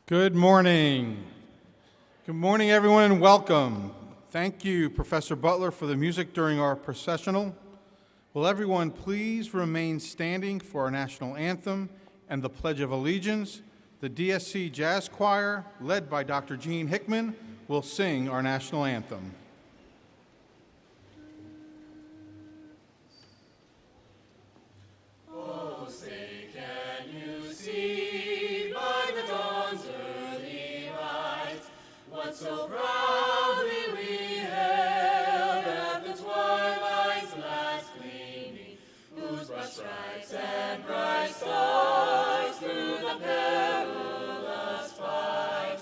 Good morning. Good morning, everyone, and welcome. Thank you, Professor Butler, for the music during our processional. Will everyone please remain standing for our national anthem and the Pledge of Allegiance? The DSC Jazz Choir, led by Dr. Gene Hickman, will sing our national anthem. So proudly we hailed at the twilight's last gleaming, whose bright stripes and bright stars through the perilous fight,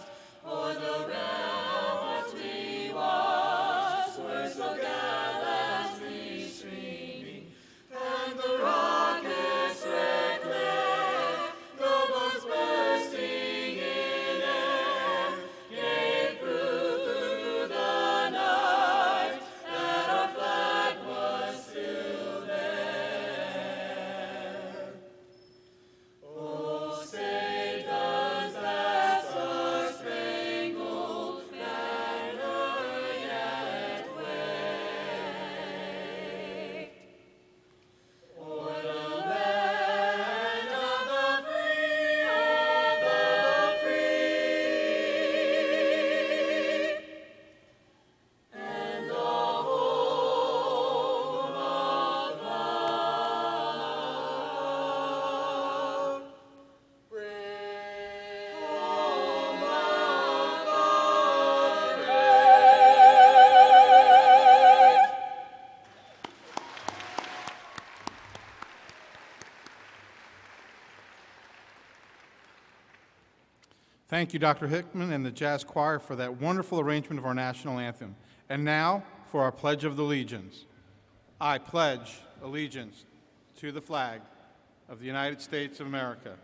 o'er the ramparts we watched were so gallantly streaming, and the rockets' red glare, the bombs bursting in air, gave proof through the night that our flag was still there. Oh, say does that star-spangled banner yet wave o'er the land of the free, and the home of the brave, home of the brave. Thank you, Dr. Hickman and the Jazz Choir, for that wonderful arrangement of our national anthem. And now for our Pledge of Allegiance. I pledge allegiance to the flag of the United States of America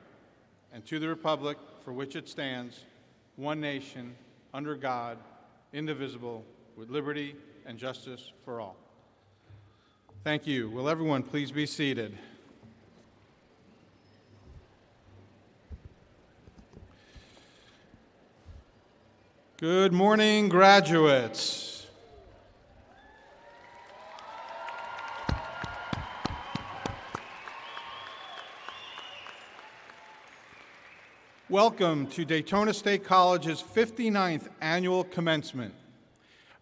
and to the republic for which it stands, one nation, under God, indivisible, with liberty and justice for all. Thank you. Will everyone please be seated? Good morning, graduates. Welcome to Daytona State College's 59th annual commencement.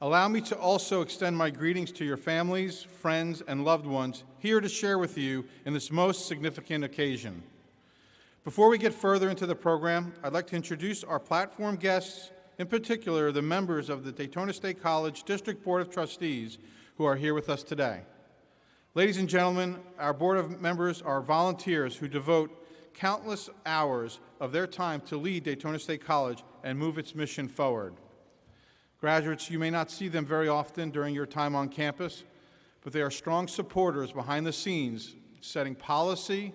Allow me to also extend my greetings to your families, friends, and loved ones here to share with you in this most significant occasion. Before we get further into the program, I'd like to introduce our platform guests, in particular, the members of the Daytona State College District Board of Trustees who are here with us today. Ladies and gentlemen, our board of members are volunteers who devote countless hours of their time to lead Daytona State College and move its mission forward. Graduates, you may not see them very often during your time on campus, but they are strong supporters behind the scenes, setting policy,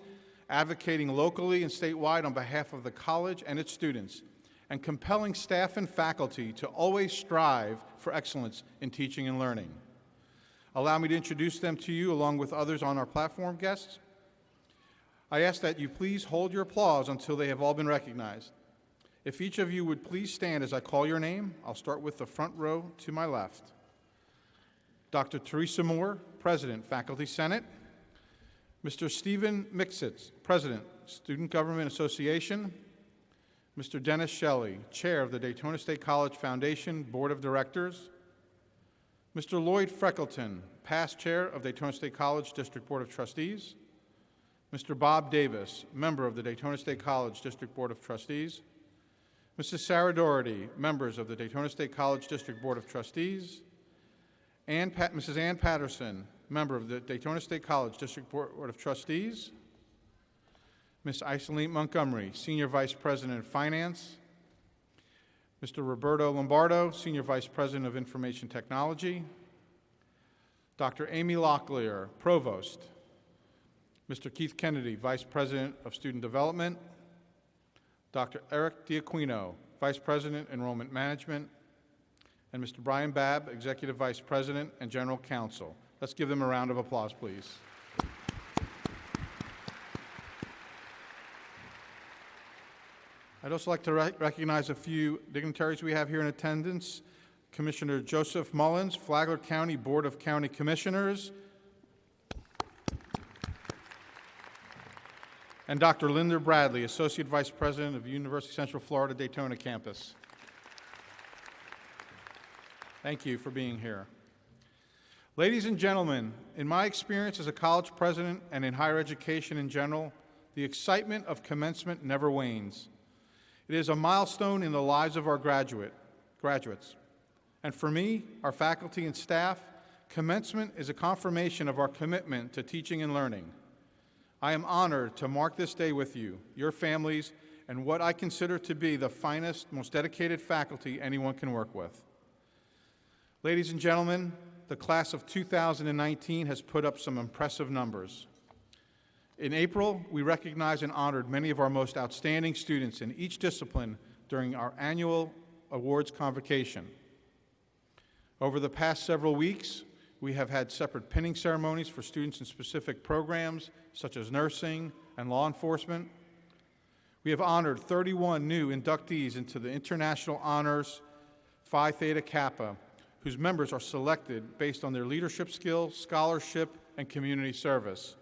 advocating locally and statewide on behalf of the college and its students, and compelling staff and faculty to always strive for excellence in teaching and learning. Allow me to introduce them to you along with others on our platform guests. I ask that you please hold your applause until they have all been recognized. If each of you would please stand as I call your name, I'll start with the front row to my left. Dr. Teresa Moore, President, Faculty Senate. Mr. Stephen Mixitz, President, Student Government Association. Mr. Dennis Shelley, Chair of the Daytona State College Foundation Board of Directors. Mr. Lloyd Freckleton, past Chair of Daytona State College District Board of Trustees. Mr. Bob Davis, member of the Daytona State College District Board of Trustees. Mrs. Sarah Doherty, members of the Daytona State College District Board of Trustees. Mrs. Ann Patterson, member of the Daytona State College District Board of Trustees. Ms. Iselene Montgomery, Senior Vice President of Finance. Mr. Roberto Lombardo, Senior Vice President of Information Technology. Dr. Amy Locklear, Provost. Mr. Keith Kennedy, Vice President of Student Development. Dr. Eric Diaquino, Vice President, Enrollment Management. And Mr. Brian Babb, Executive Vice President and General Counsel. Let's give them a round of applause, please. I'd also like to recognize a few dignitaries we have here in attendance. Commissioner Joseph Mullins, Flagler County Board of County Commissioners, and Dr. Linda Bradley, Associate Vice President of University of Central Florida Daytona campus. Thank you for being here. Ladies and gentlemen, in my experience as a college president and in higher education in general, the excitement of commencement never wanes. It is a milestone in the lives of our graduates. And for me, our faculty and staff, commencement is a confirmation of our commitment to teaching and learning. I am honored to mark this day with you, your families, and what I consider to be the finest, most dedicated faculty anyone can work with. Ladies and gentlemen, the class of 2019 has put up some impressive numbers. In April, we recognized and honored many of our most outstanding students in each discipline during our annual awards convocation. Over the past several weeks, we have had separate pinning ceremonies for students in specific programs, such as nursing and law enforcement. We have honored 31 new inductees into the International Honors Phi Theta Kappa, whose members are selected based on their leadership skills, scholarship, and community service.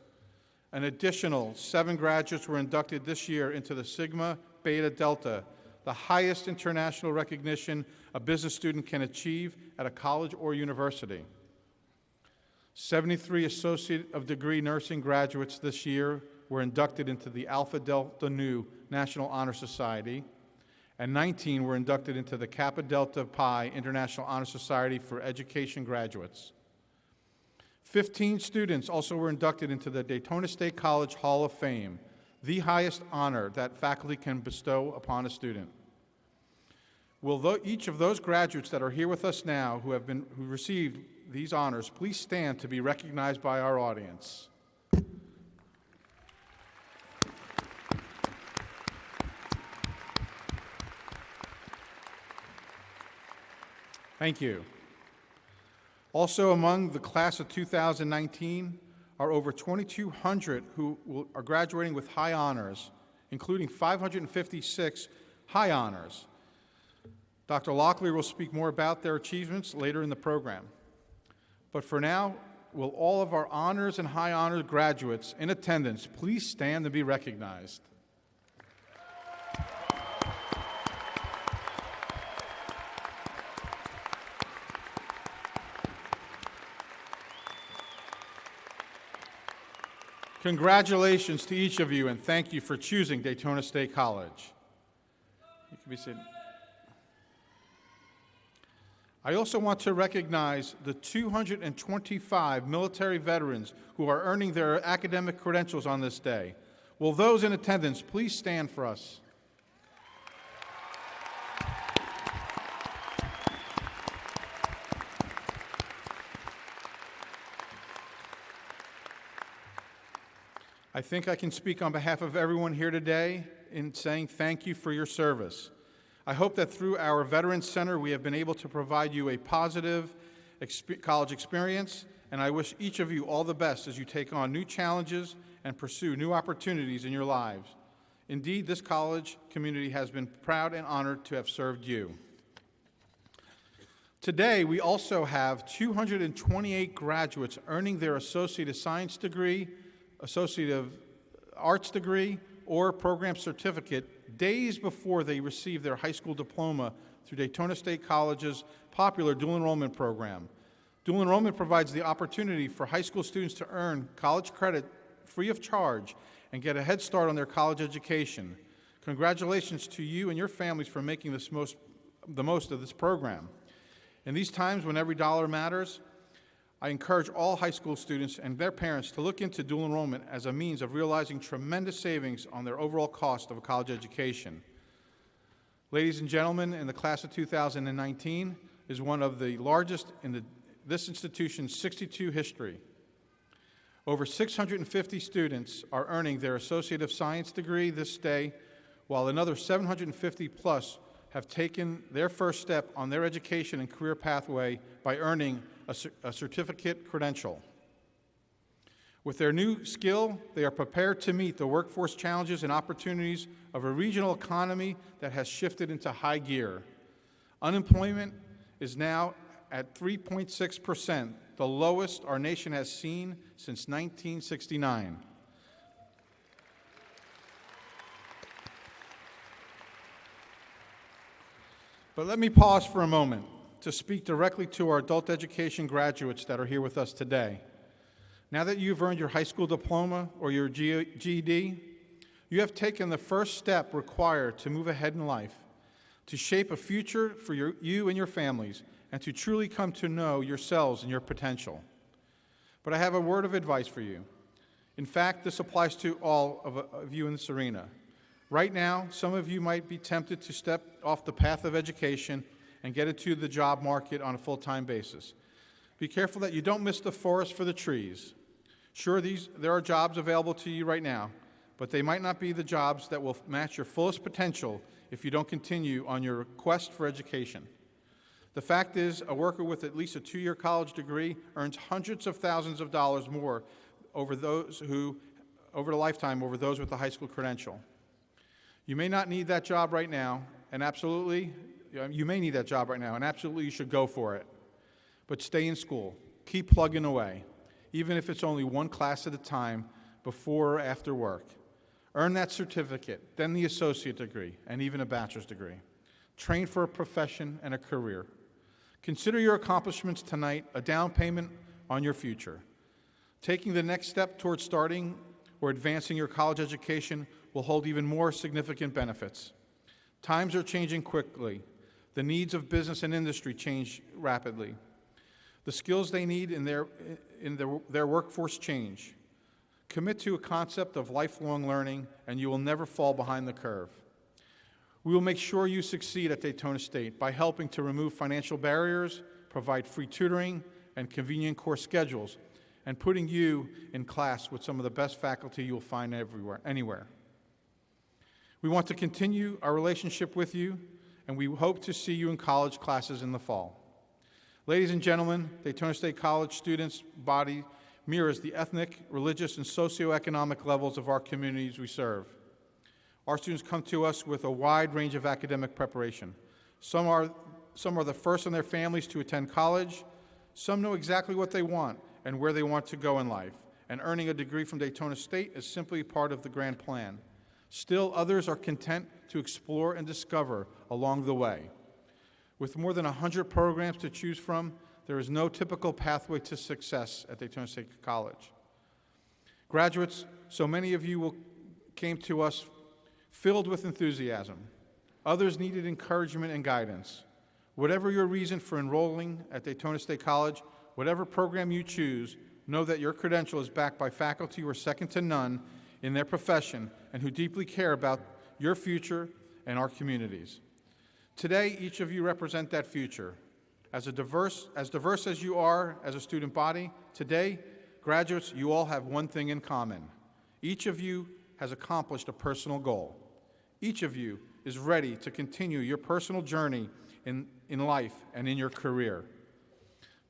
An additional 7 graduates were inducted this year into the Sigma Beta Delta, the highest international recognition a business student can achieve at a college or university. 73 Associate of Degree Nursing graduates this year were inducted into the Alpha Delta Nu National Honor Society, and 19 were inducted into the Kappa Delta Pi International Honor Society for Education graduates. 15 students also were inducted into the Daytona State College Hall of Fame, the highest honor that faculty can bestow upon a student. Will each of those graduates that are here with us now who received these honors please stand to be recognized by our audience. Thank you. Also among the class of 2019 are over 2,200 who are graduating with high honors, including 556 high honors. Dr. Locklear will speak more about their achievements later in the program. But for now, will all of our honors and high honors graduates in attendance please stand to be recognized? Congratulations to each of you, and thank you for choosing Daytona State College. You can be seated. I also want to recognize the 225 military veterans who are earning their academic credentials on this day. Will those in attendance please stand for us? I think I can speak on behalf of everyone here today in saying thank you for your service. I hope that through our Veterans Center we have been able to provide you a positive college experience, and I wish each of you all the best as you take on new challenges and pursue new opportunities in your lives. Indeed, this college community has been proud and honored to have served you. Today, we also have 228 graduates earning their Associate of Science degree, Associate of Arts degree, or program certificate days before they receive their high school diploma through Daytona State College's popular dual enrollment program. Dual enrollment provides the opportunity for high school students to earn college credit free of charge and get a head start on their college education. Congratulations to you and your families for making the most of this program. In these times when every dollar matters, I encourage all high school students and their parents to look into dual enrollment as a means of realizing tremendous savings on their overall cost of a college education. Ladies and gentlemen, in the class of 2019 is one of the largest in this institution's 62 history. Over 650 students are earning their Associate of Science degree this day, while another 750 plus have taken their first step on their education and career pathway by earning a certificate credential. With their new skill, they are prepared to meet the workforce challenges and opportunities of a regional economy that has shifted into high gear. Unemployment is now at 3.6%, the lowest our nation has seen since 1969. But let me pause for a moment to speak directly to our adult education graduates that are here with us today. Now that you've earned your high school diploma or your GED, you have taken the first step required to move ahead in life, to shape a future for you and your families, and to truly come to know yourselves and your potential. But I have a word of advice for you. In fact, this applies to all of you in this arena. Right now, some of you might be tempted to step off the path of education and get into the job market on a full-time basis. Be careful that you don't miss the forest for the trees. Sure, there are jobs available to you right now, but they might not be the jobs that will match your fullest potential if you don't continue on your quest for education. The fact is, a worker with at least a 2-year college degree earns hundreds of thousands of dollars more over the lifetime over those with a high school credential. You may not need that job right now, and absolutely, you should go for it. But stay in school. Keep plugging away, even if it's only one class at a time, before or after work. Earn that certificate, then the associate degree, and even a bachelor's degree. Train for a profession and a career. Consider your accomplishments tonight a down payment on your future. Taking the next step towards starting or advancing your college education will hold even more significant benefits. Times are changing quickly. The needs of business and industry change rapidly. The skills they need in their workforce change. Commit to a concept of lifelong learning, and you will never fall behind the curve. We will make sure you succeed at Daytona State by helping to remove financial barriers, provide free tutoring and convenient course schedules, and putting you in class with some of the best faculty you'll find anywhere. We want to continue our relationship with you, and we hope to see you in college classes in the fall. Ladies and gentlemen, Daytona State College students' body mirrors the ethnic, religious, and socioeconomic levels of our communities we serve. Our students come to us with a wide range of academic preparation. Some are the first in their families to attend college. Some know exactly what they want and where they want to go in life, and earning a degree from Daytona State is simply part of the grand plan. Still, others are content to explore and discover along the way. With more than 100 programs to choose from, there is no typical pathway to success at Daytona State College. Graduates, so many of you came to us filled with enthusiasm. Others needed encouragement and guidance. Whatever your reason for enrolling at Daytona State College, whatever program you choose, know that your credential is backed by faculty who are second to none in their profession and who deeply care about your future and our communities. Today, each of you represent that future. As diverse as you are as a student body, today, graduates, you all have one thing in common. Each of you has accomplished a personal goal. Each of you is ready to continue your personal journey in life and in your career.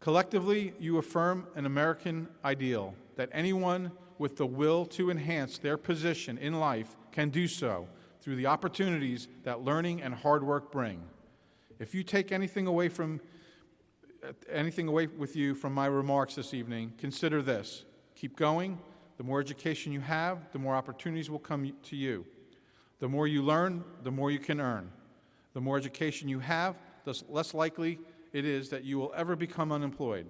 Collectively, you affirm an American ideal that anyone with the will to enhance their position in life can do so through the opportunities that learning and hard work bring. If you take anything away with you from my remarks this evening, consider this. Keep going. The more education you have, the more opportunities will come to you. The more you learn, the more you can earn. The more education you have, the less likely it is that you will ever become unemployed.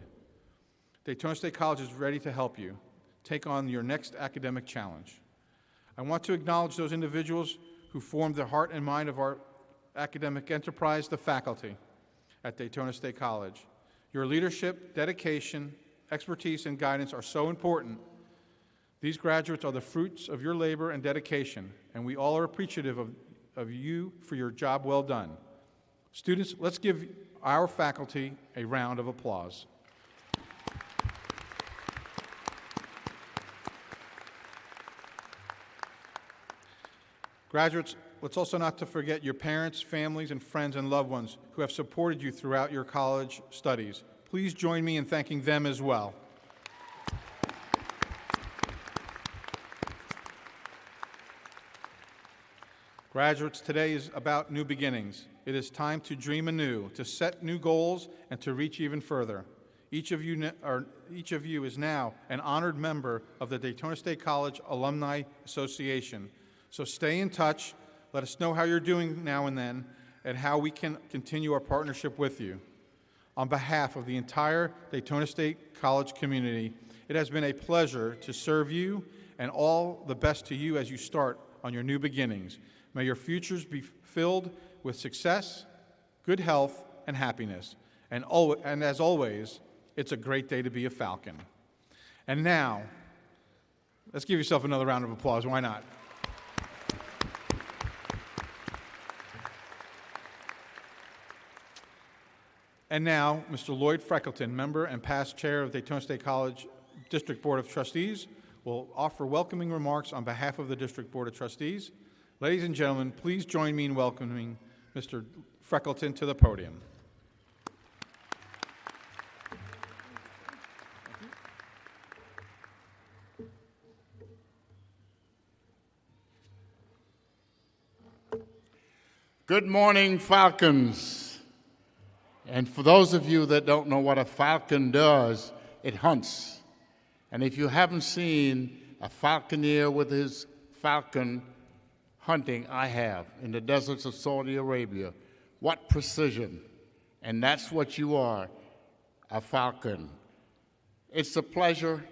Daytona State College is ready to help you take on your next academic challenge. I want to acknowledge those individuals who formed the heart and mind of our academic enterprise, the faculty at Daytona State College. Your leadership, dedication, expertise, and guidance are so important. These graduates are the fruits of your labor and dedication, and we all are appreciative of you for your job well done. Students, let's give our faculty a round of applause. Graduates, let's also not to forget your parents, families, and friends and loved ones who have supported you throughout your college studies. Please join me in thanking them as well. Graduates, today is about new beginnings. It is time to dream anew, to set new goals, and to reach even further. Each of you is now an honored member of the Daytona State College Alumni Association. So stay in touch. Let us know how you're doing now and then, and how we can continue our partnership with you. On behalf of the entire Daytona State College community, it has been a pleasure to serve you, and all the best to you as you start on your new beginnings. May your futures be filled with success, good health, and happiness. And as always, it's a great day to be a Falcon. And now, let's give yourself another round of applause. Why not? And now, Mr. Lloyd Freckleton, member and past chair of Daytona State College District Board of Trustees, will offer welcoming remarks on behalf of the District Board of Trustees. Ladies and gentlemen, please join me in welcoming Mr. Freckleton to the podium. Good morning, Falcons. And for those of you that don't know what a falcon does, it hunts. And if you haven't seen a falconer with his falcon hunting, I have, in the deserts of Saudi Arabia. What precision. And that's what you are, a falcon. It's a pleasure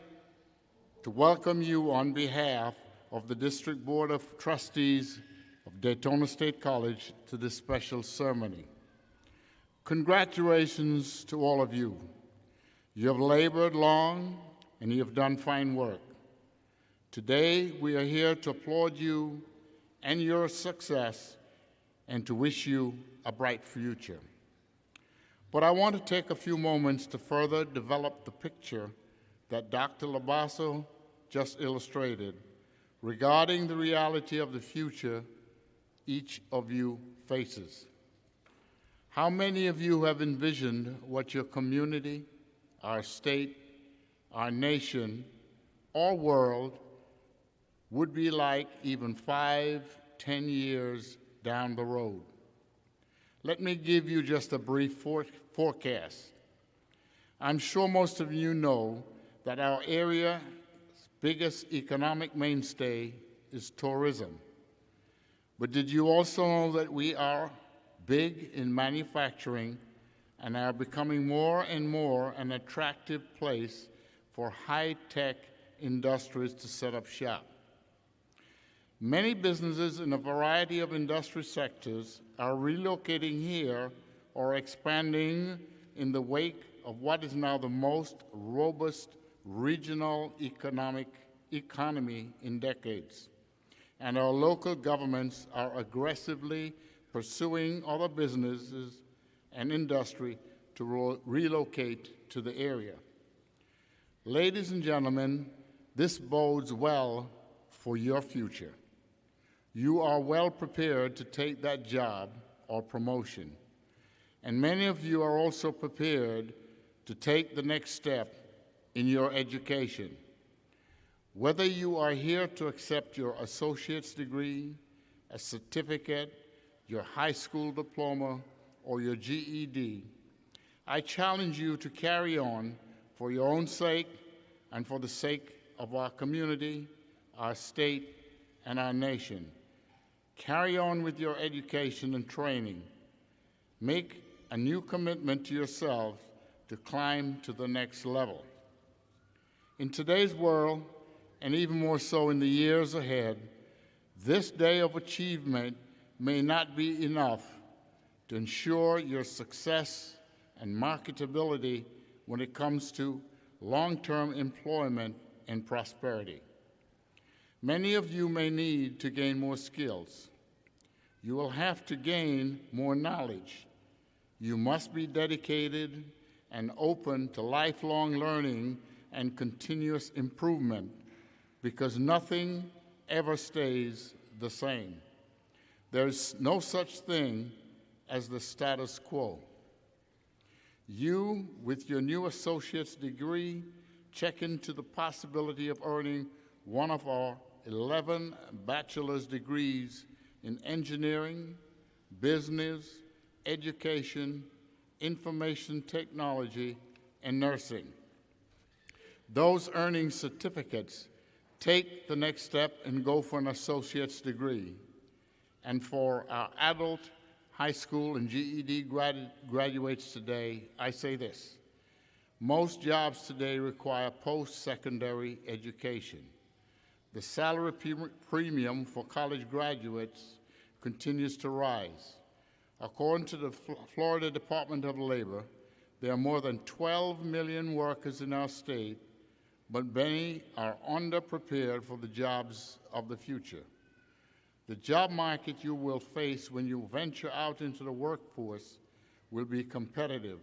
to welcome you on behalf of the District Board of Trustees of Daytona State College to this special ceremony. Congratulations to all of you. You have labored long and you have done fine work. Today, we are here to applaud you and your success and to wish you a bright future. But I want to take a few moments to further develop the picture that Dr. Labasso just illustrated regarding the reality of the future each of you faces. How many of you have envisioned what your community, our state, our nation, or world would be like even 5, 10 years down the road? Let me give you just a brief forecast. I'm sure most of you know that our area's biggest economic mainstay is tourism. But did you also know that we are big in manufacturing and are becoming more and more an attractive place for high-tech industries to set up shop? Many businesses in a variety of industry sectors are relocating here or expanding in the wake of what is now the most robust regional economy in decades. And our local governments are aggressively pursuing other businesses and industry to relocate to the area. Ladies and gentlemen, this bodes well for your future. You are well prepared to take that job or promotion. And many of you are also prepared to take the next step in your education. Whether you are here to accept your associate's degree, a certificate, your high school diploma, or your GED, I challenge you to carry on for your own sake and for the sake of our community, our state, and our nation. Carry on with your education and training. Make a new commitment to yourself to climb to the next level. In today's world, and even more so in the years ahead, this day of achievement may not be enough to ensure your success and marketability when it comes to long-term employment and prosperity. Many of you may need to gain more skills. You will have to gain more knowledge. You must be dedicated and open to lifelong learning and continuous improvement, because nothing ever stays the same. There's no such thing as the status quo. You, with your new associate's degree, check into the possibility of earning one of our 11 bachelor's degrees in engineering, business, education, information technology, and nursing. Those earning certificates take the next step and go for an associate's degree. And for our adult high school and GED graduates today, I say this: most jobs today require post-secondary education. The salary premium for college graduates continues to rise. According to the Florida Department of Labor, there are more than 12 million workers in our state, but many are underprepared for the jobs of the future. The job market you will face when you venture out into the workforce will be competitive,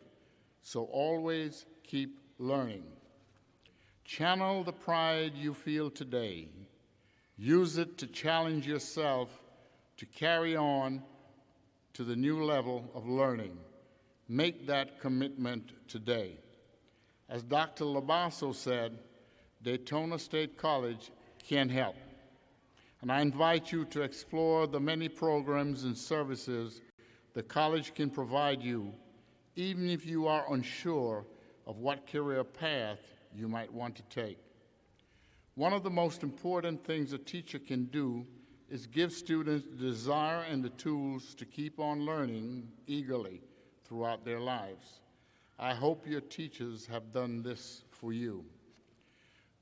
so always keep learning. Channel the pride you feel today. Use it to challenge yourself to carry on to the new level of learning. Make that commitment today. As Dr. Labasso said, Daytona State College can help. And I invite you to explore the many programs and services the college can provide you, even if you are unsure of what career path you might want to take. One of the most important things a teacher can do is give students the desire and the tools to keep on learning eagerly throughout their lives. I hope your teachers have done this for you.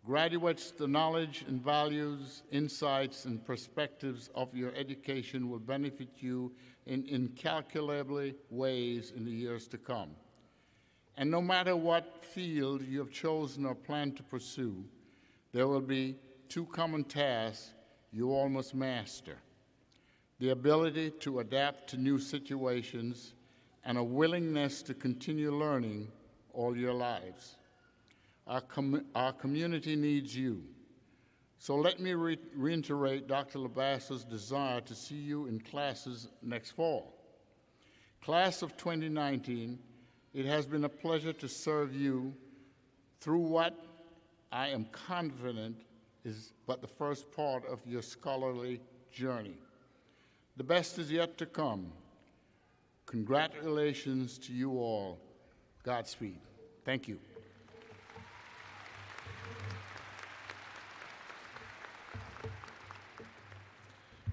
Graduates, the knowledge and values, insights, and perspectives of your education will benefit you in incalculable ways in the years to come. And no matter what field you have chosen or plan to pursue, there will be two common tasks you all must master: the ability to adapt to new situations and a willingness to continue learning all your lives. Our community needs you. So let me reiterate Dr. Labasso's desire to see you in classes next fall. Class of 2019, it has been a pleasure to serve you through what I am confident is but the first part of your scholarly journey. The best is yet to come. Congratulations to you all. Godspeed. Thank you.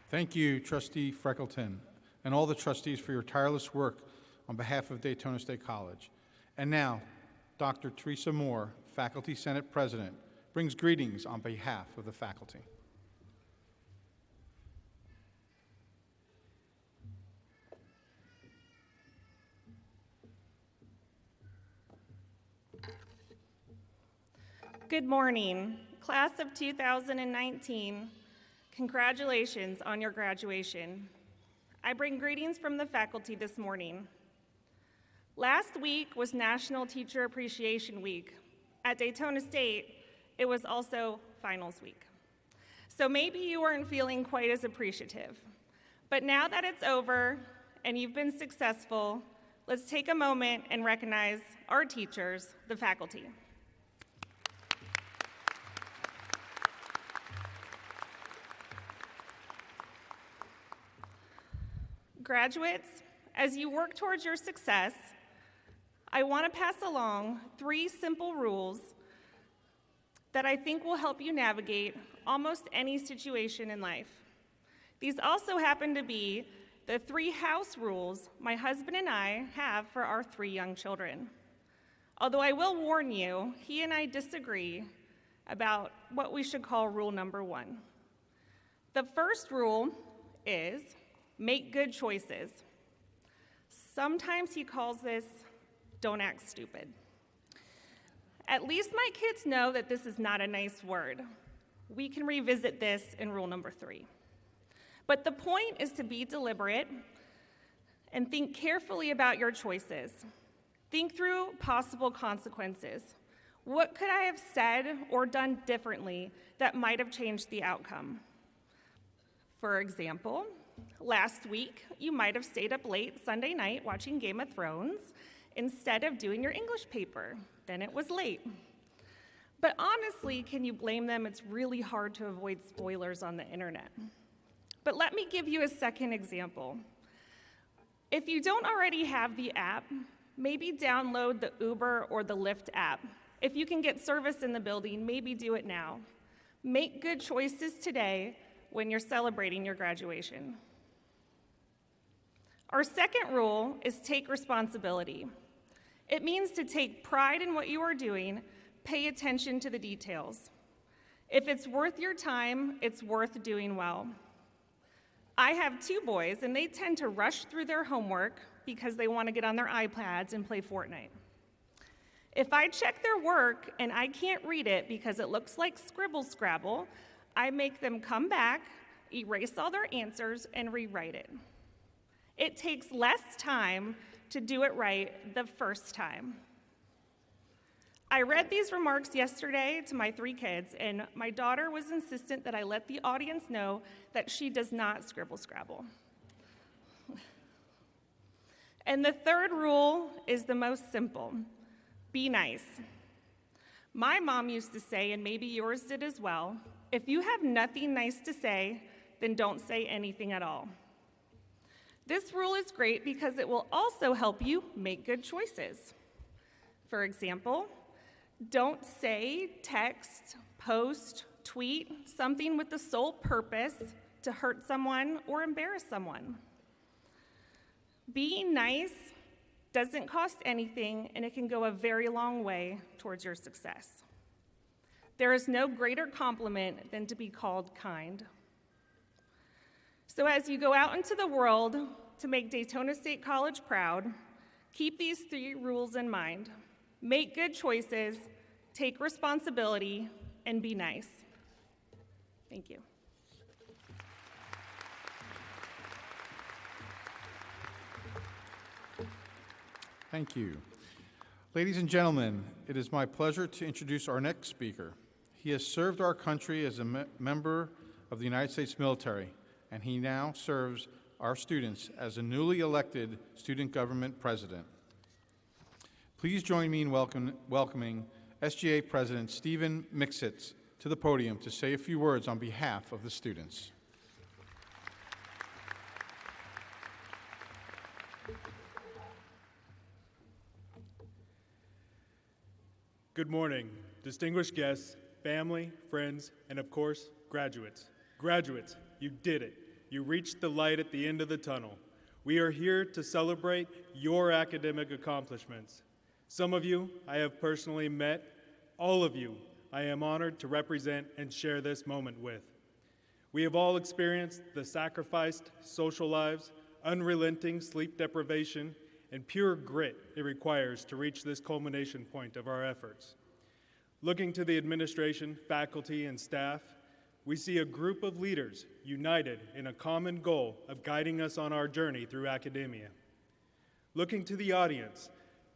Thank you, Trustee Freckleton, and all the trustees for your tireless work on behalf of Daytona State College. And now, Dr. Teresa Moore, Faculty Senate President, brings greetings on behalf of the faculty. Good morning, class of 2019. Congratulations on your graduation. I bring greetings from the faculty this morning. Last week was National Teacher Appreciation Week. At Daytona State, it was also finals week. So maybe you weren't feeling quite as appreciative. But now that it's over and you've been successful, let's take a moment and recognize our teachers, the faculty. Graduates, as you work towards your success, I want to pass along 3 simple rules that I think will help you navigate almost any situation in life. These also happen to be the 3 house rules my husband and I have for our 3 young children. Although I will warn you, he and I disagree about what we should call rule number 1. The first rule is make good choices. Sometimes he calls this don't act stupid. At least my kids know that this is not a nice word. We can revisit this in rule number 3. But the point is to be deliberate and think carefully about your choices. Think through possible consequences. What could I have said or done differently that might have changed the outcome? For example, last week, you might have stayed up late Sunday night watching Game of Thrones instead of doing your English paper. Then it was late. But honestly, can you blame them? It's really hard to avoid spoilers on the internet. But let me give you a second example. If you don't already have the app, maybe download the Uber or the Lyft app. If you can get service in the building, maybe do it now. Make good choices today when you're celebrating your graduation. Our second rule is take responsibility. It means to take pride in what you are doing, pay attention to the details. If it's worth your time, it's worth doing well. I have 2 boys, and they tend to rush through their homework because they want to get on their iPads and play Fortnite. If I check their work and I can't read it because it looks like scribble scrabble, I make them come back, erase all their answers, and rewrite it. It takes less time to do it right the first time. I read these remarks yesterday to my 3 kids, and my daughter was insistent that I let the audience know that she does not scribble scrabble. And the third rule is the most simple: be nice. My mom used to say, and maybe yours did as well, if you have nothing nice to say, then don't say anything at all. This rule is great because it will also help you make good choices. For example, don't say, text, post, tweet something with the sole purpose to hurt someone or embarrass someone. Being nice doesn't cost anything, and it can go a very long way towards your success. There is no greater compliment than to be called kind. So as you go out into the world to make Daytona State College proud, keep these 3 rules in mind. Make good choices, take responsibility, and be nice. Thank you. Thank you. Ladies and gentlemen, it is my pleasure to introduce our next speaker. He has served our country as a member of the United States military, and he now serves our students as a newly elected student government president. Please join me in welcoming SGA President Stephen Mixitz to the podium to say a few words on behalf of the students. Good morning, distinguished guests, family, friends, and of course, graduates. Graduates, you did it. You reached the light at the end of the tunnel. We are here to celebrate your academic accomplishments. Some of you I have personally met. All of you I am honored to represent and share this moment with. We have all experienced the sacrificed social lives, unrelenting sleep deprivation, and pure grit it requires to reach this culmination point of our efforts. Looking to the administration, faculty, and staff, we see a group of leaders united in a common goal of guiding us on our journey through academia. Looking to the audience,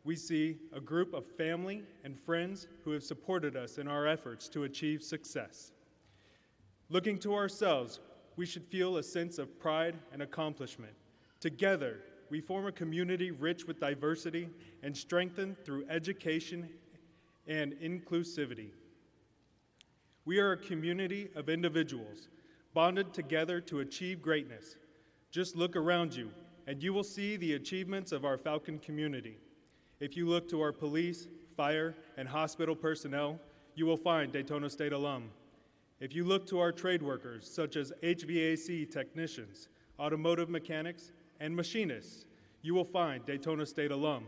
we see a group of family and friends who have supported us in our efforts to achieve success. Looking to ourselves, we should feel a sense of pride and accomplishment. Together, we form a community rich with diversity and strengthened through education and inclusivity. We are a community of individuals bonded together to achieve greatness. Just look around you, and you will see the achievements of our Falcon community. If you look to our police, fire, and hospital personnel, you will find Daytona State alum. If you look to our trade workers, such as HVAC technicians, automotive mechanics, and machinists, you will find Daytona State alum.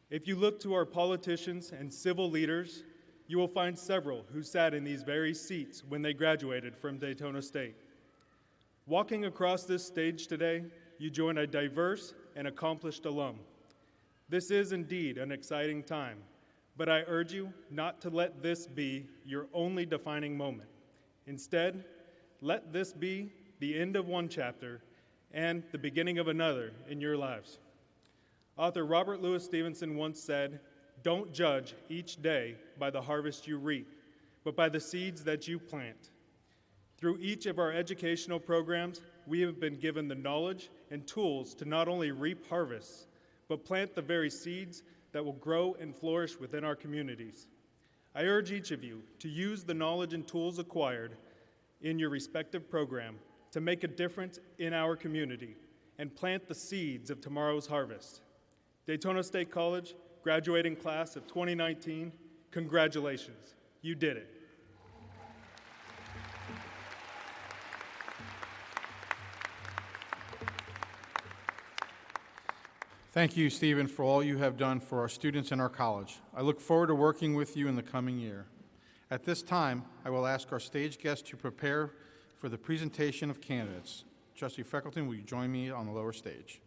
If you look to our politicians and civil leaders, you will find several who sat in these very seats when they graduated from Daytona State. Walking across this stage today, you join a diverse and accomplished alum. This is indeed an exciting time, but I urge you not to let this be your only defining moment. Instead, let this be the end of one chapter and the beginning of another in your lives. Author Robert Louis Stevenson once said, "Don't judge each day by the harvest you reap, but by the seeds that you plant." Through each of our educational programs, we have been given the knowledge and tools to not only reap harvests, but plant the very seeds that will grow and flourish within our communities. I urge each of you to use the knowledge and tools acquired in your respective program to make a difference in our community and plant the seeds of tomorrow's harvest. Daytona State College, graduating class of 2019, congratulations. You did it. Thank you, Stephen, for all you have done for our students and our college. I look forward to working with you in the coming year. At this time, I will ask our stage guests to prepare for the presentation of candidates. Trustee Freckleton, will you join me on the lower stage?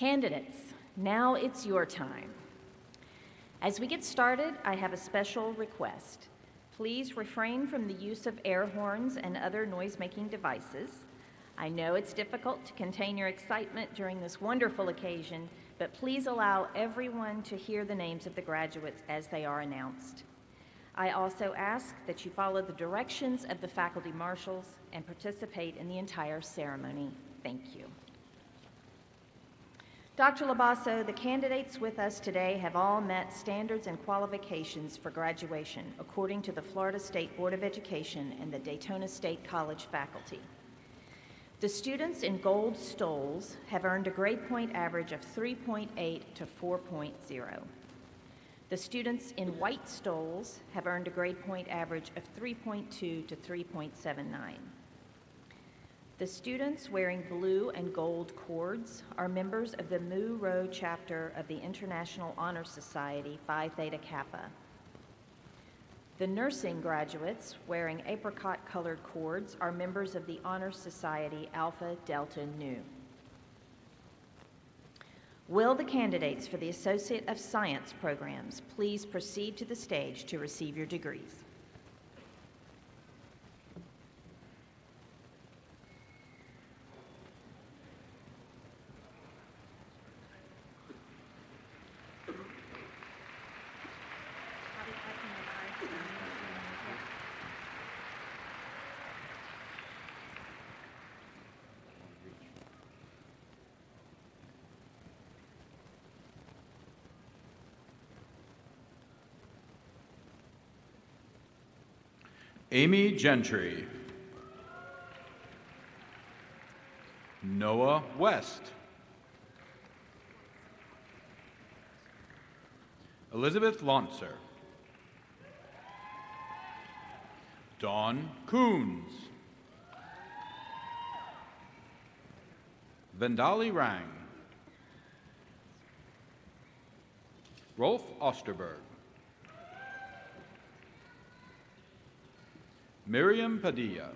Candidates, now it's your time. As we get started, I have a special request. Please refrain from the use of air horns and other noise-making devices. I know it's difficult to contain your excitement during this wonderful occasion, but please allow everyone to hear the names of the graduates as they are announced. I also ask that you follow the directions of the faculty marshals and participate in the entire ceremony. Thank you. Dr. Labasso, the candidates with us today have all met standards and qualifications for graduation according to the Florida State Board of Education and the Daytona State College faculty. The students in gold stoles have earned a grade point average of 3.8 to 4.0. The students in white stoles have earned a grade point average of 3.2 to 3.79. The students wearing blue and gold cords are members of the Mu Rho chapter of the International Honor Society Phi Theta Kappa. The nursing graduates wearing apricot-colored cords are members of the Honor Society Alpha Delta Nu. Will the candidates for the Associate of Science programs please proceed to the stage to receive your degrees? Amy Gentry. Noah West. Elizabeth Launcer. Dawn Coons. Vendali Rang. Rolf Osterberg. Miriam Padilla.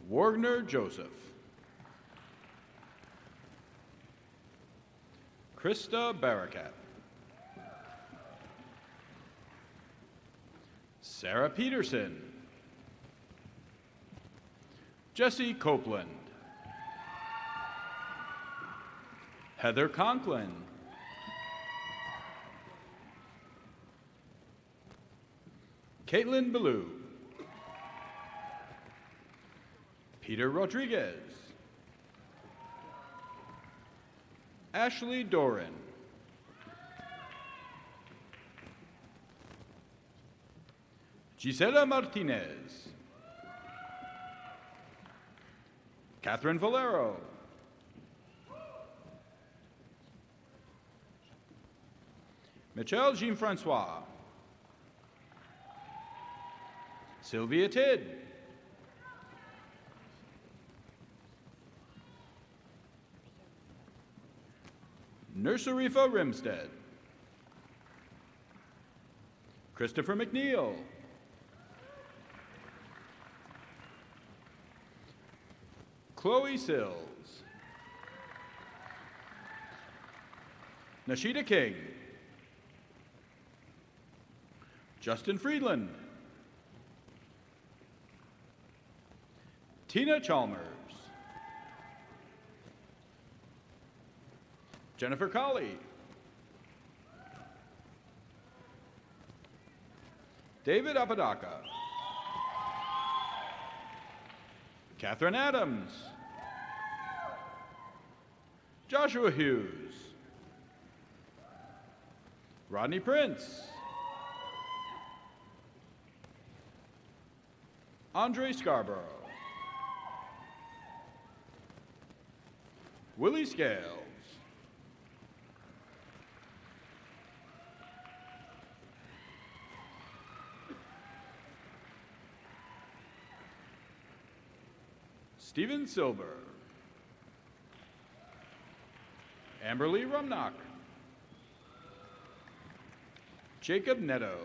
Wagner Joseph. Krista Barakat. Sarah Peterson. Jesse Copeland. Heather Conklin. Caitlin Ballou. Peter Rodriguez. Ashley Doran. Gisela Martinez. Catherine Valero. Michelle Jean-Francois. Sylvia Tidd. Nursarifa Rimstead. Christopher McNeil. Chloe Sills. Nashida King. Justin Friedland. Tina Chalmers. Jennifer Colley. David Apodaca. Catherine Adams. Joshua Hughes. Rodney Prince. Andre Scarborough. Willie Scales. Stephen Silver. Amberly Rumnock. Jacob Netto.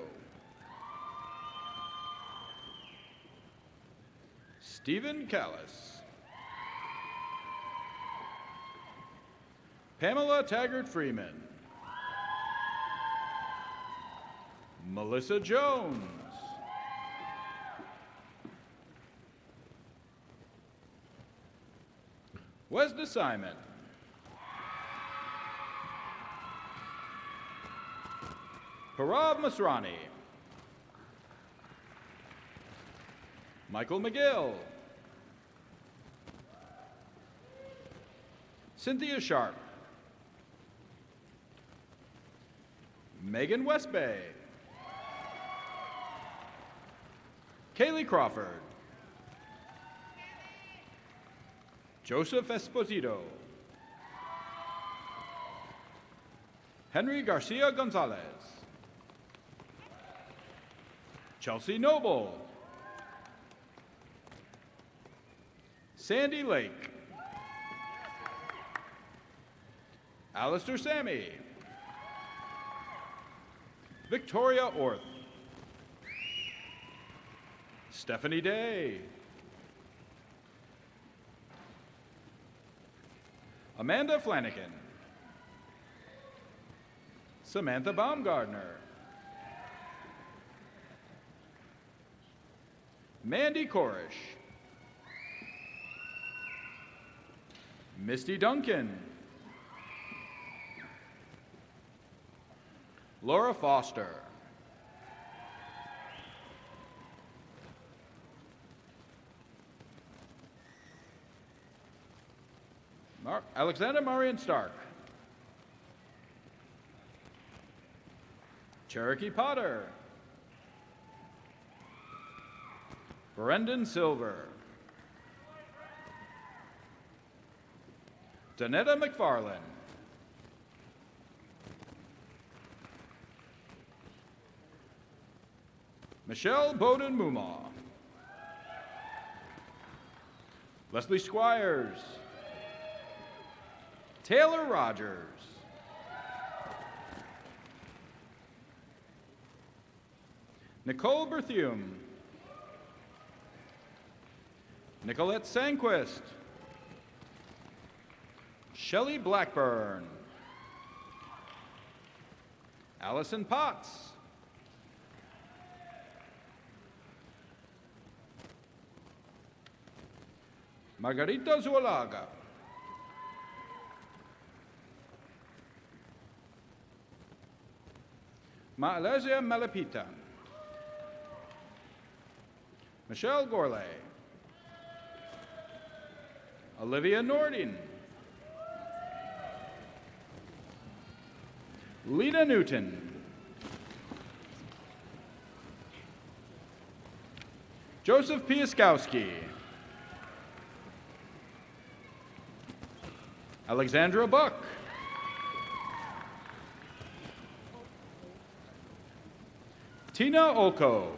Stephen Callis. Pamela Taggart Freeman. Melissa Jones. Wesda Simon. Parav Masrani. Michael McGill. Cynthia Sharp. Megan Westbay. Kaylee Crawford. Joseph Esposito. Henry Garcia Gonzalez. Chelsea Noble. Sandy Lake. Alistair Sammy. Victoria Orth. Stephanie Day. Amanda Flanagan. Samantha Baumgardner. Mandy Korish. Misty Duncan. Laura Foster. Alexander Marion Stark. Cherokee Potter. Brendan Silver. Danetta McFarland. Michelle Bowden Mumaw. Leslie Squires. Taylor Rogers. Nicole Berthium. Nicolette Sanquist. Shelley Blackburn. Allison Potts. Margarita Zualaga. Maalesia Malapita. Michelle Gourlay. Olivia Nordin. Lena Newton. Joseph Piaskowski. Alexandra Buck. Tina Olko.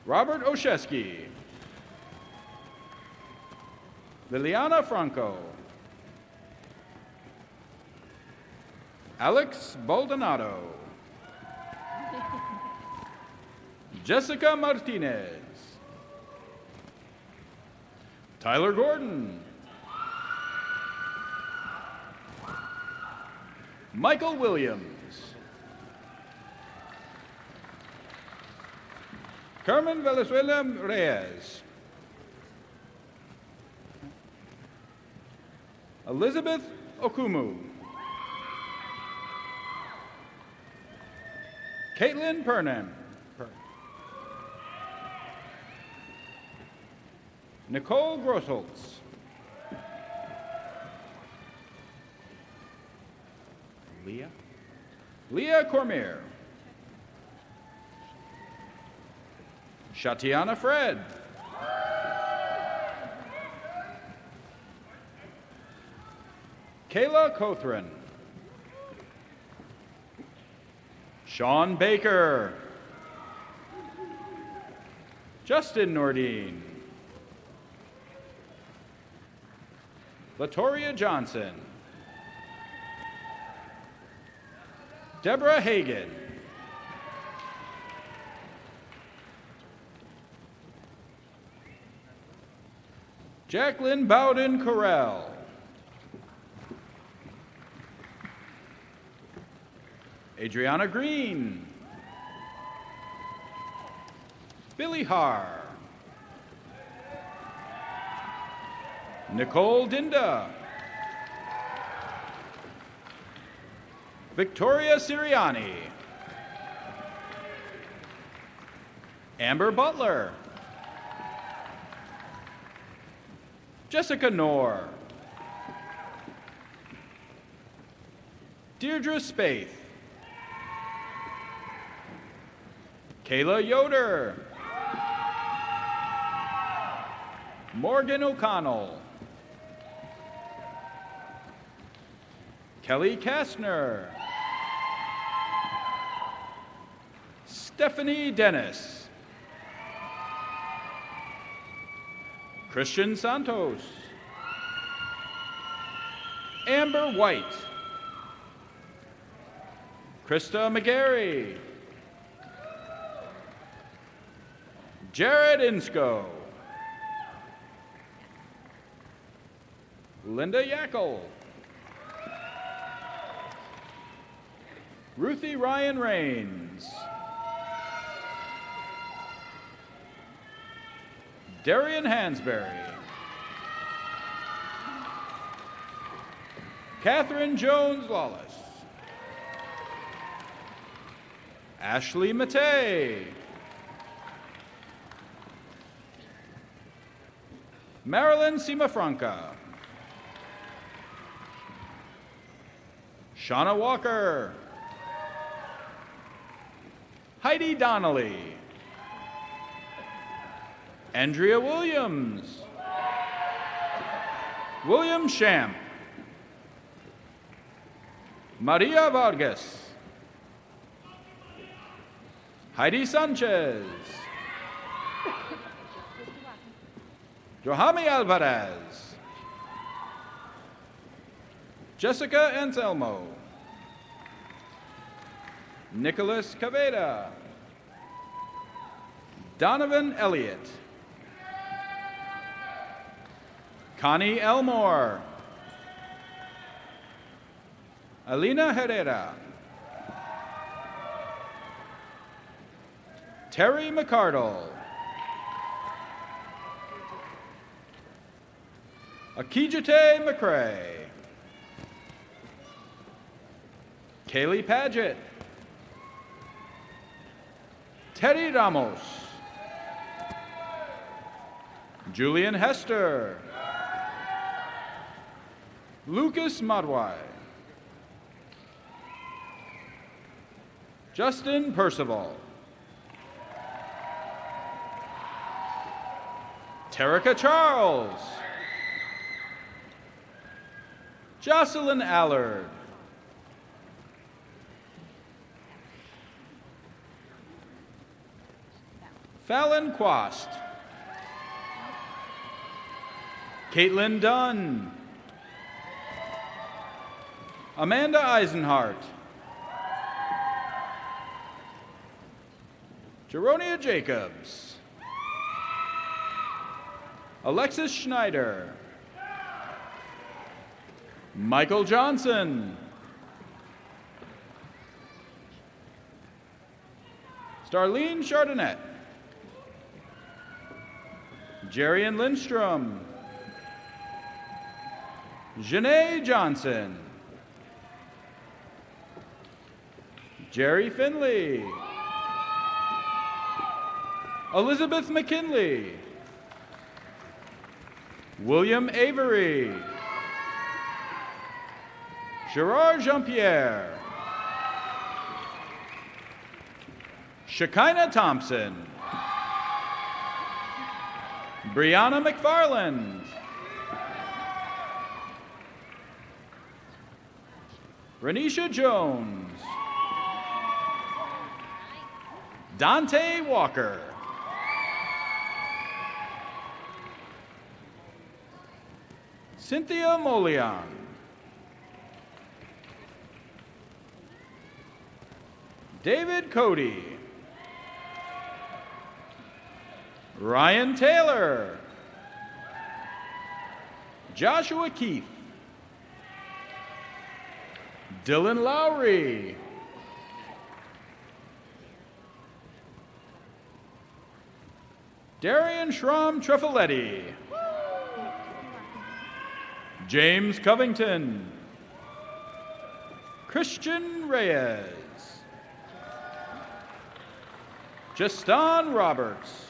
Robert Oshesky. Liliana Franco. Alex Baldonado. Jessica Martinez. Tyler Gordon. Michael Williams. Carmen Valenzuela Reyes. Elizabeth Okumu. Caitlin Pernan. Nicole Grossholtz. Leah Cormier. Shatiana Fred. Kayla Cothran. Sean Baker. Justin Nordine. Latoria Johnson. Deborah Hagan. Jacqueline Bowden Corral. Adriana Green. Billy Haar. Nicole Dinda. Victoria Siriani. Amber Butler. Jessica Knorr. Deirdre Spaeth. Kayla Yoder. Morgan O'Connell. Kelly Kastner. Stephanie Dennis. Christian Santos. Amber White. Krista McGarry. Jared Insko. Linda Yackel. Ruthie Ryan Rains. Darian Hansberry. Catherine Jones Lawless. Ashley Matei. Marilyn Simafranca. Shauna Walker. Heidi Donnelly. Andrea Williams. William Shamp. Maria Vargas. Heidi Sanchez. Johami Alvarez. Jessica Anselmo. Nicholas Caveda. Donovan Elliott. Connie Elmore. Alina Herrera. Terry McCardle. Akijite McCrae. Kaylee Paget. Teddy Ramos. Julian Hester. Lucas Madwai. Justin Percival. Terica Charles. Jocelyn Allard. Fallon Quast. Caitlin Dunn. Amanda Eisenhart. Jeronia Jacobs. Alexis Schneider. Michael Johnson. Starlene Chardonnette. Jerian Lindstrom. Janae Johnson. Jerry Finley. Elizabeth McKinley. William Avery. Gerard Jean-Pierre. Shekinah Thompson. Brianna McFarland. Renisha Jones. Dante Walker. Cynthia Molian. David Cody. Ryan Taylor. Joshua Keith. Dylan Lowry. Darian Schramm Trefaletti. James Covington. Christian Reyes. Justin Roberts.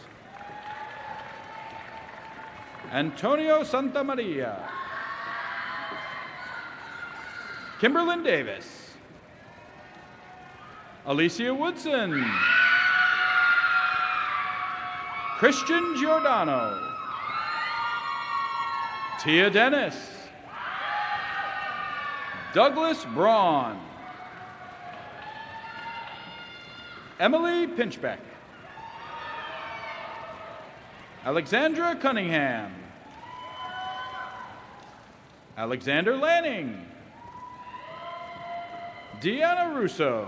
Antonio Santamaria. Kimberlyn Davis. Alicia Woodson. Christian Giordano. Tia Dennis. Douglas Braun. Emily Pinchbeck. Alexandra Cunningham. Alexander Lanning. Deanna Russo.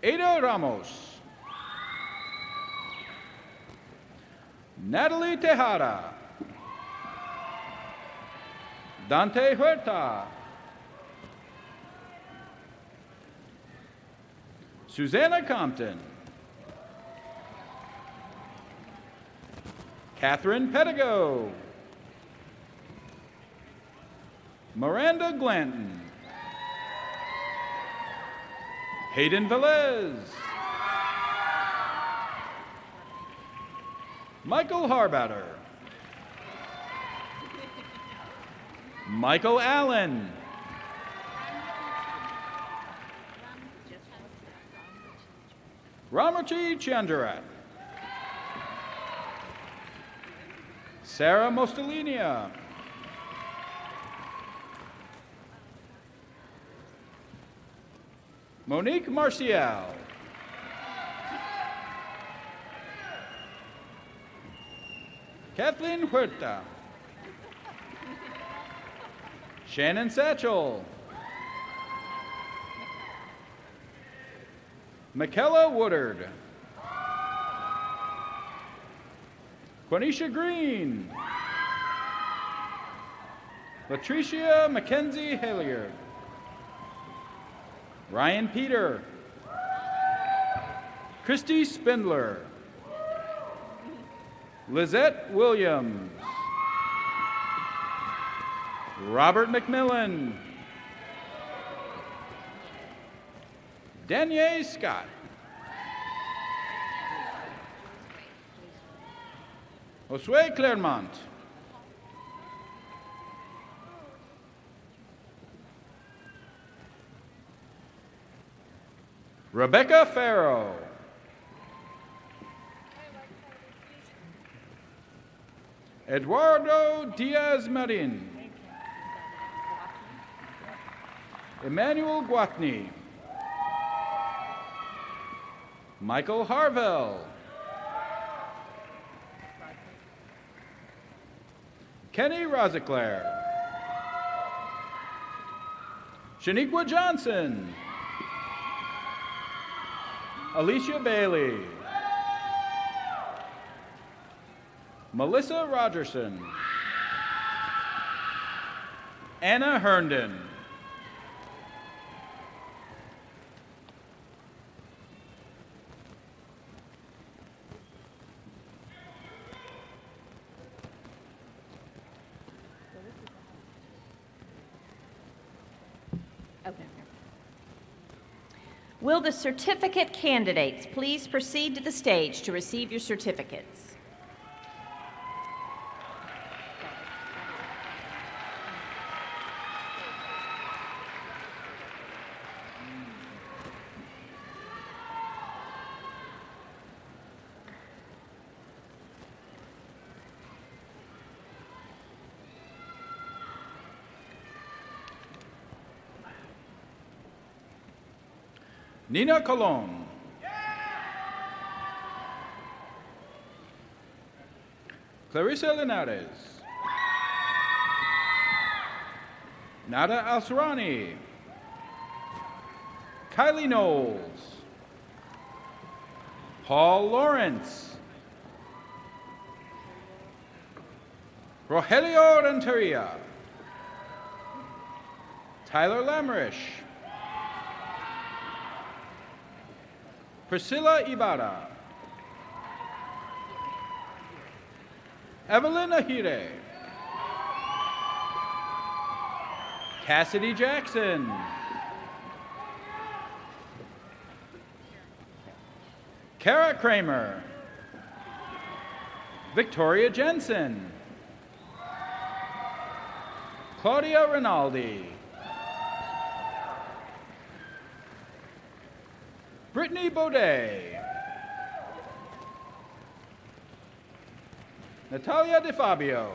Ada Ramos. Natalie Tejada. Dante Huerta. Susanna Compton. Catherine Pedigo. Miranda Glanton. Hayden Velez. Michael Harbatter. Michael Allen. Ramarchi Chandarat. Sarah Mostelinia. Monique Marcial. Kathleen Huerta. Shannon Satchel. Michaela Woodard. Quanisha Green. Latricia Mackenzie Hilliard. Ryan Peter. Christy Spindler. Lizette Williams. Robert McMillan. Danielle Scott. Josue Claremont. Rebecca Farrow. Eduardo Diaz Marin. Emmanuel Guatney. Michael Harvell. Kenny Rosiclair. Shaniqua Johnson. Alicia Bailey. Melissa Rogerson. Anna Herndon. Oh, no. Will the certificate candidates please proceed to the stage to receive your certificates? Nina Colon. Clarissa Linares. Nada Alsurani. Kylie Knowles. Paul Lawrence. Rogelio Renteria. Tyler Lamrish. Priscilla Ibarra. Evelyn Ahire. Cassidy Jackson. Kara Kramer. Victoria Jensen. Claudia Rinaldi. Brittany Baudet. Natalia DeFabio.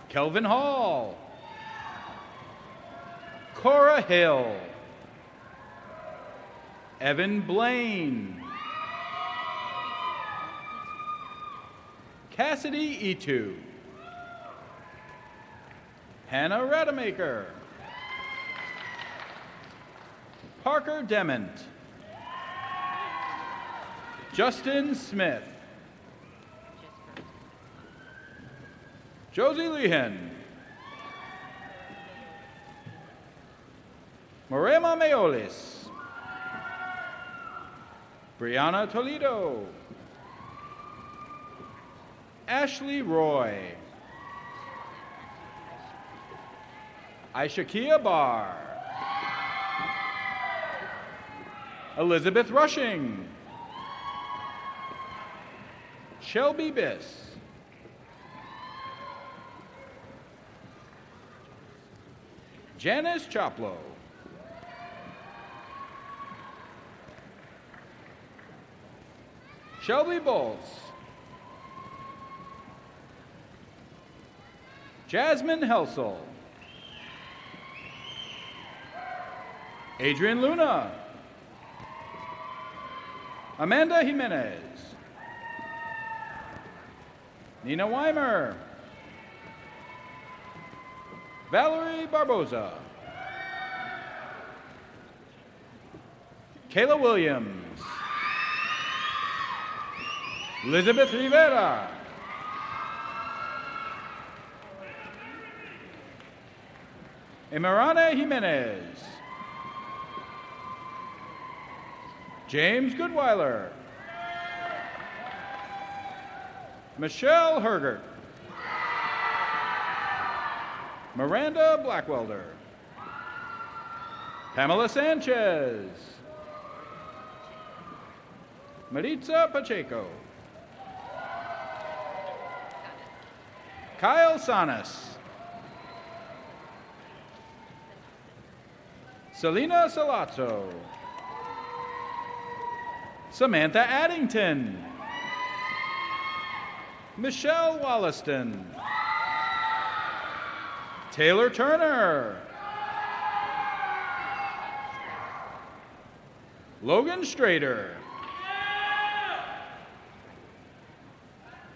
Kelvin Hall. Cora Hill. Evan Blaine. Cassidy Etu. Hannah Rademacher. Parker Dement. Justin Smith. Josie Lehan. Morema Meolis. Brianna Toledo. Ashley Roy. Aishakia Barr. Elizabeth Rushing. Shelby Biss. Janice Choplow. Shelby Bolts. Jasmine Helsel. Adrian Luna. Amanda Jimenez. Nina Weimer. Valerie Barboza. Kayla Williams. Elizabeth Rivera. Emirane Jimenez. James Goodweiler. Michelle Hergert. Miranda Blackwelder. Pamela Sanchez. Maritza Pacheco. Kyle Sanas. Selena Salazzo. Samantha Addington. Michelle Wollaston. Taylor Turner. Logan Strader.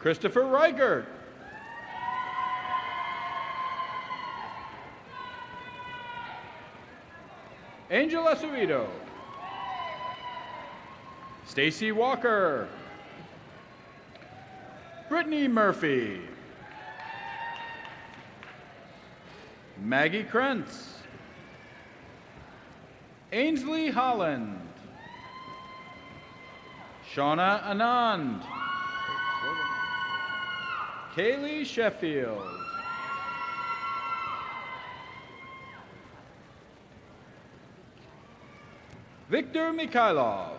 Christopher Reichert. Angel Acevedo. Stacy Walker. Brittany Murphy. Maggie Krentz. Ainsley Holland. Shauna Anand. Kaylee Sheffield. Victor Mikhailov.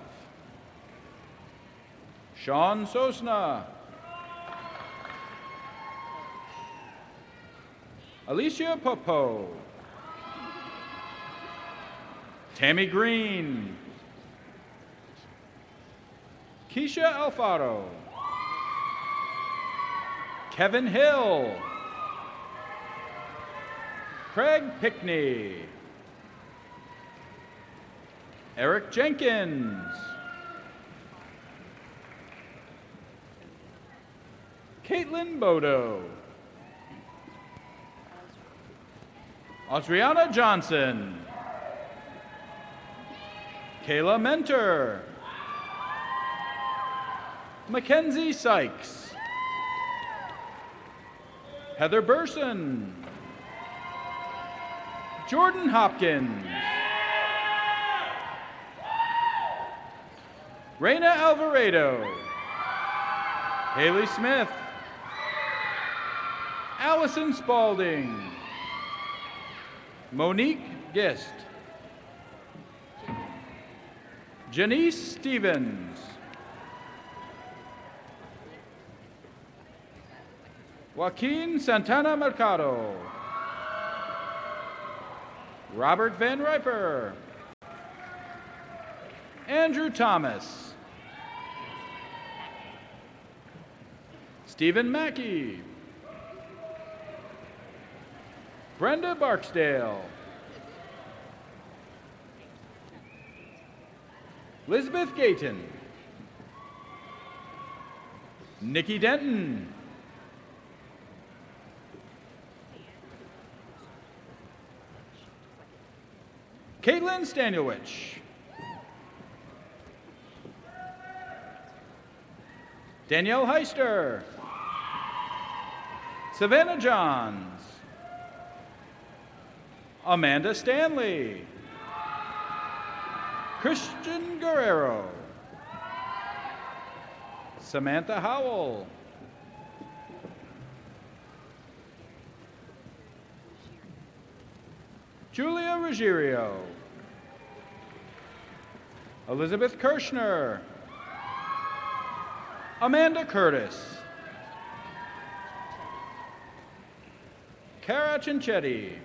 Sean Sosna. Alicia Popo. Tammy Green. Keisha Alfaro. Kevin Hill. Craig Pickney. Eric Jenkins. Caitlin Bodo. Adriana Johnson. Kayla Mentor. Mackenzie Sykes. Heather Burson. Jordan Hopkins. Reina Alvarado. Haley Smith. Allison Spalding. Monique Gist. Janice Stevens. Joaquin Santana Mercado. Robert Van Riper. Andrew Thomas. Stephen Mackey. Brenda Barksdale. Elizabeth Gayton. Nikki Denton. Caitlin Stanielwich. Danielle Heister. Savannah Johns. Amanda Stanley. Christian Guerrero. Samantha Howell. Julia Ruggiero. Elizabeth Kirschner. Amanda Curtis. Cara Cincetti.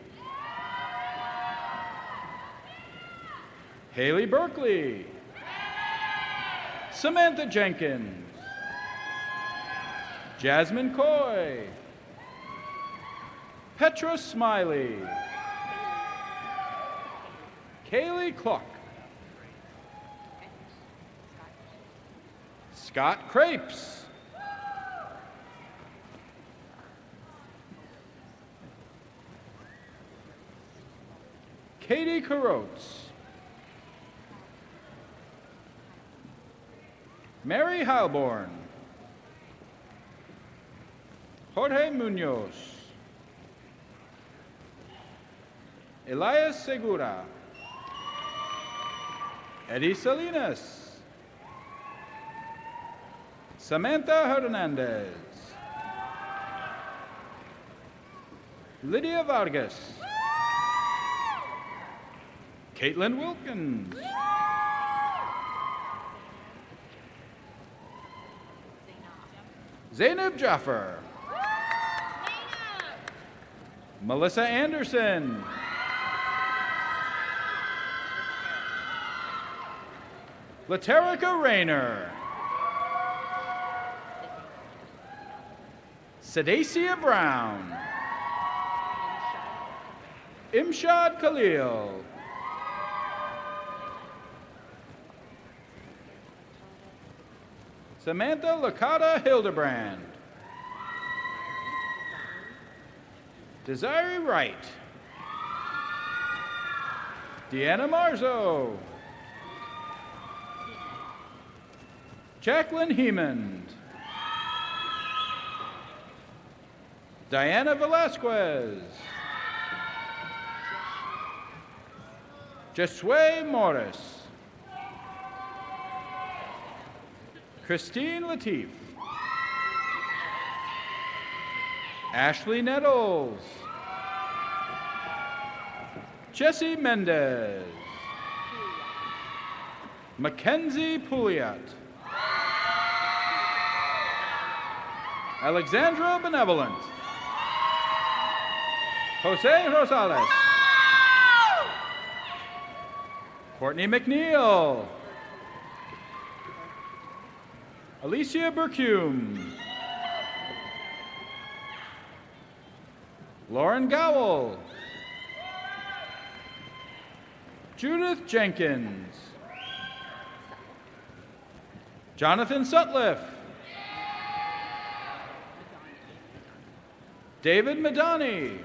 Haley Berkeley. Samantha Jenkins. Jasmine Coy. Petra Smiley. Kaylee Cluck. Scott Crapes. Katie Carotz. Mary Heilborn. Jorge Munoz. Elias Segura. Eddie Salinas. Samantha Hernandez. Lydia Vargas. Caitlin Wilkins. Zainab Jaffer. Melissa Anderson. Laterica Rayner. Sedacia Brown. Imshad Khalil. Samantha Lakata Hildebrand. Desiree Wright. Deanna Marzo. Jacqueline Hemond. Diana Velasquez. Jesue Morris. Christine Latif. Ashley Nettles. Jesse Mendez. Mackenzie Pouliot. Alexandra Benevolent. Jose Rosales. Courtney McNeil. Alicia Burcume. Lauren Gowell. Judith Jenkins. Jonathan Sutliff. David Madani.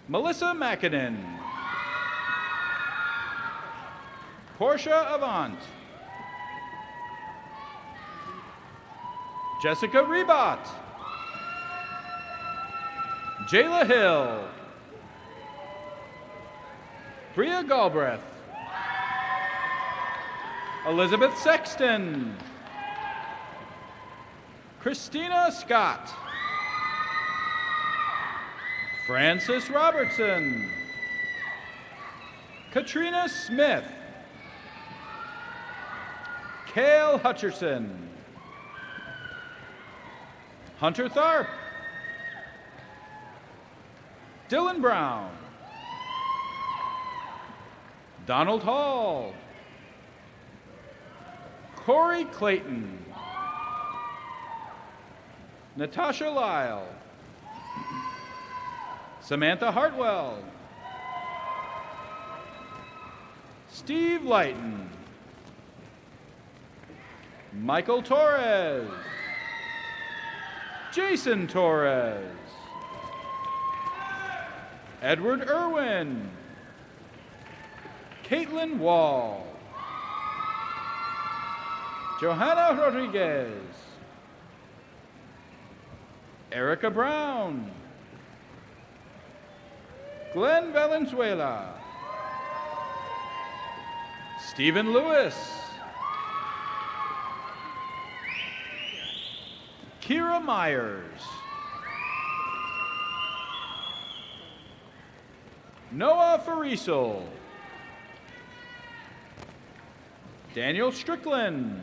Melissa McKinnon. Portia Avant. Jessica Rebot. Jayla Hill. Bria Galbraith. Elizabeth Sexton. Christina Scott. Francis Robertson. Katrina Smith. Cale Hutcherson. Hunter Tharp. Dylan Brown. Donald Hall. Corey Clayton. Natasha Lyle. Samantha Hartwell. Steve Lighton. Michael Torres. Jason Torres. Edward Irwin. Caitlin Wall. Johanna Rodriguez. Erica Brown. Glenn Valenzuela. Stephen Lewis. Kira Myers. Noah Farisal. Daniel Strickland.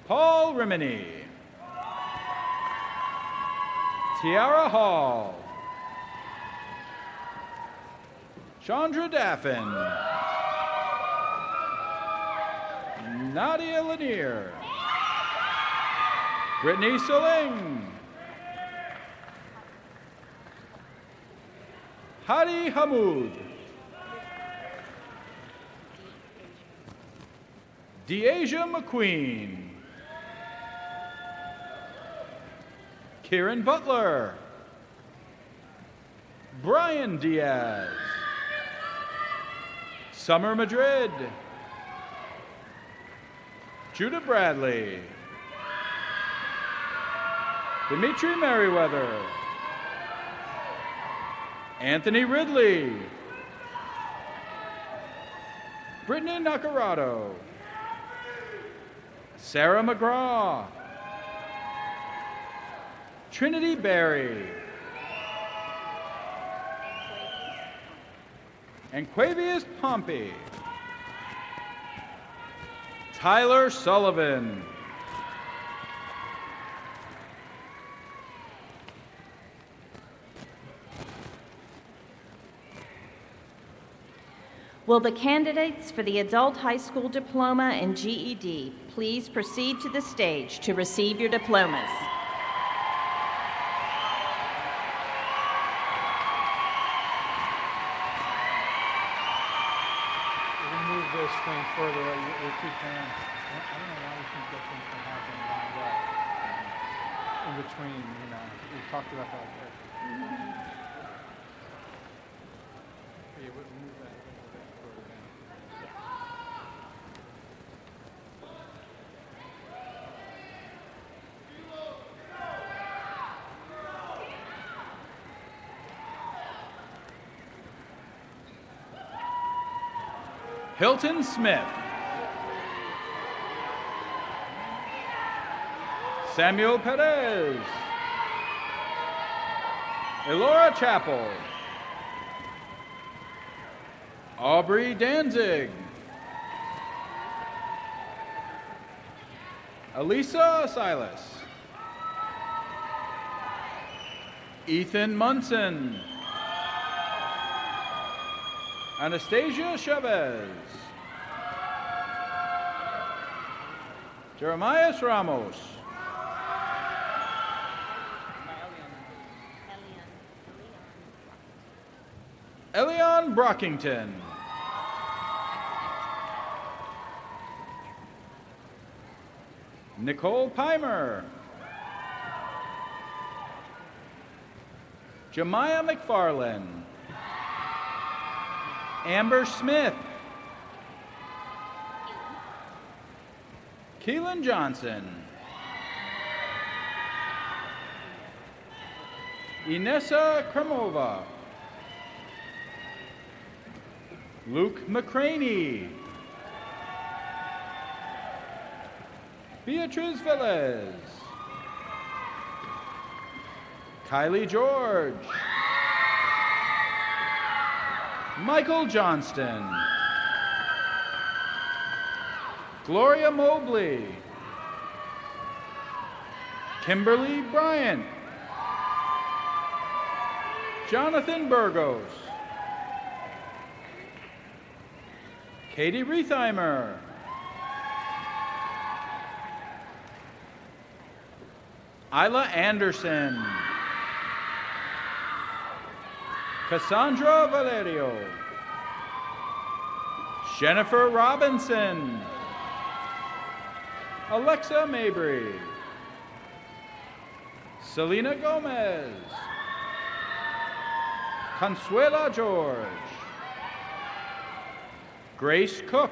Paul Rimini. Tiara Hall. Chandra Daffin. Nadia Lanier. Brittany Soling. Hadi Hamoud. Deasia McQueen. Kieran Butler. Brian Diaz. Summer Madrid. Judah Bradley. Dimitri Merriweather. Anthony Ridley. Brittany Nacarado. Sarah McGraw. Trinity Berry. And Quavius Pompey. Tyler Sullivan. Will the candidates for the Adult High School Diploma and GED please proceed to the stage to receive your diplomas? We'll move this thing further. We'll keep going. I don't know why we think that thing can happen lined up in between, we talked about that. Yeah, we'll move that a little bit further down. Hilton Smith. Samuel Perez. Elora Chappell. Aubrey Danzig. Elisa Silas. Ethan Munson. Anastasia Chavez. Jeremiah Ramos. Elion Brockington. Nicole Pimer. Jemiah McFarlane. Amber Smith. Keelan Johnson. Inessa Kremova. Luke McCraney. Beatriz Velez. Kylie George. Michael Johnston. Gloria Mobley. Kimberly Bryant. Jonathan Burgos. Katie Rietheimer. Isla Anderson. Cassandra Valerio. Jennifer Robinson. Alexa Mabry. Selena Gomez. Consuela George. Grace Cook.